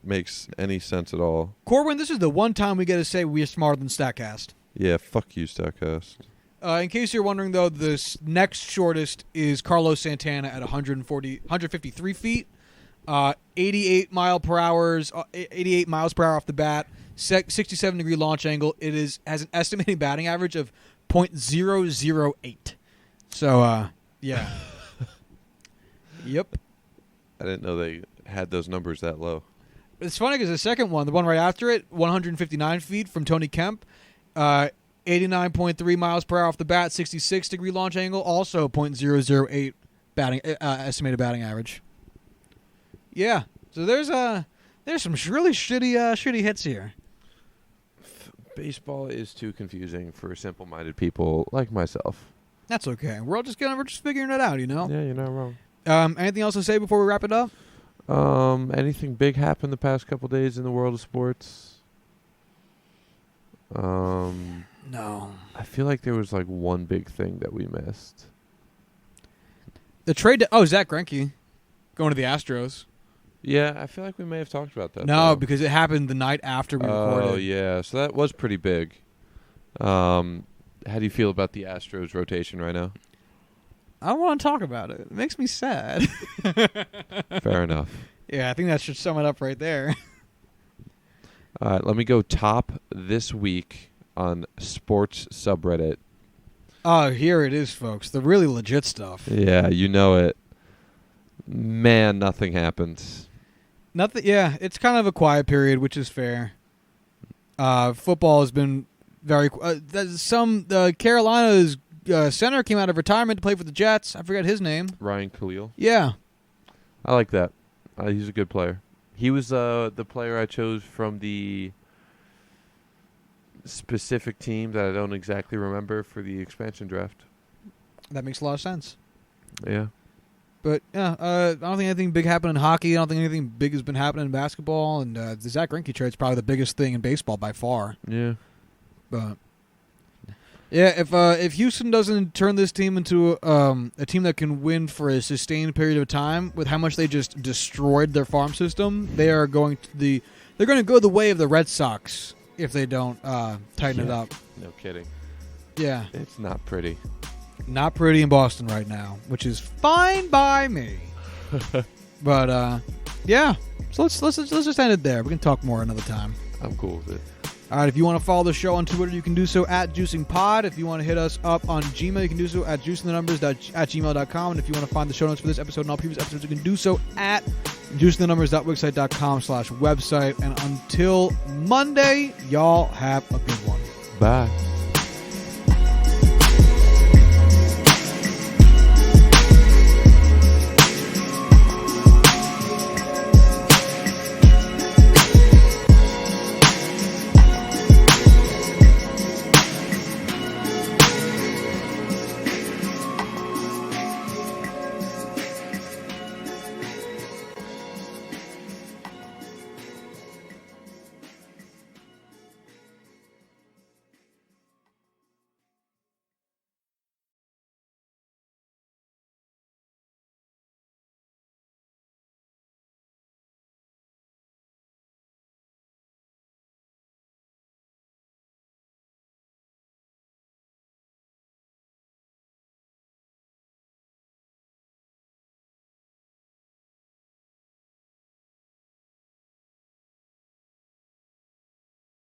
S2: makes any sense at all.
S1: Corwin, this is the one time we get to say we're smarter than StatCast.
S2: Yeah, fuck you, StatCast.
S1: In case you're wondering, though, the next shortest is Carlos Santana at 153 feet, 88 miles per hour off the bat, 67-degree launch angle. It has an estimated batting average of .008. So, yeah. Yep.
S2: I didn't know they had those numbers that low.
S1: It's funny because the second one, the one right after it, 159 feet from Tony Kemp, 89.3 miles per hour off the bat, 66-degree launch angle, also .008 estimated batting average. Yeah, so there's some really shitty hits here.
S2: Baseball is too confusing for simple-minded people like myself.
S1: That's okay. We're just figuring it out, you know.
S2: Yeah, you're not wrong.
S1: Anything else to say before we wrap it up?
S2: Anything big happened the past couple days in the world of sports?
S1: No.
S2: I feel like there was like one big thing that we missed.
S1: The trade. Zach Greinke going to the Astros.
S2: Yeah, I feel like we may have talked about that.
S1: No, because it happened the night after we recorded.
S2: Oh, yeah. So that was pretty big. How do you feel about the Astros rotation right now?
S1: I don't want to talk about it. It makes me sad.
S2: Fair enough.
S1: Yeah, I think that should sum it up right there.
S2: All right, let me go top this week on sports subreddit.
S1: Oh, here it is, folks. The really legit stuff.
S2: Yeah, you know it. Man, nothing happens.
S1: Nothing. Yeah, it's kind of a quiet period, which is fair. Football has been very. Carolina's center came out of retirement to play for the Jets. I forget his name.
S2: Ryan Khalil.
S1: Yeah,
S2: I like that. He's a good player. He was the player I chose from the specific team that I don't exactly remember for the expansion draft.
S1: That makes a lot of sense.
S2: Yeah.
S1: But, yeah, I don't think anything big happened in hockey. I don't think anything big has been happening in basketball. And the Zach Greinke trade is probably the biggest thing in baseball by far.
S2: Yeah.
S1: But, yeah, if Houston doesn't turn this team into a team that can win for a sustained period of time with how much they just destroyed their farm system, they're going to go the way of the Red Sox if they don't tighten it up.
S2: No kidding.
S1: Yeah.
S2: It's not pretty.
S1: Not pretty in Boston right now, which is fine by me. But yeah, so let's just end it there. We can talk more another time.
S2: I'm cool with it.
S1: All right, if you want to follow the show on Twitter, you can do so at JuicingPod. If you want to hit us up on Gmail, you can do so at juicingthenumbers@gmail.com. And if you want to find the show notes for this episode and all previous episodes, you can do so at juicingthenumbers.wixsite.com/website. And until Monday, y'all have a good one.
S2: Bye.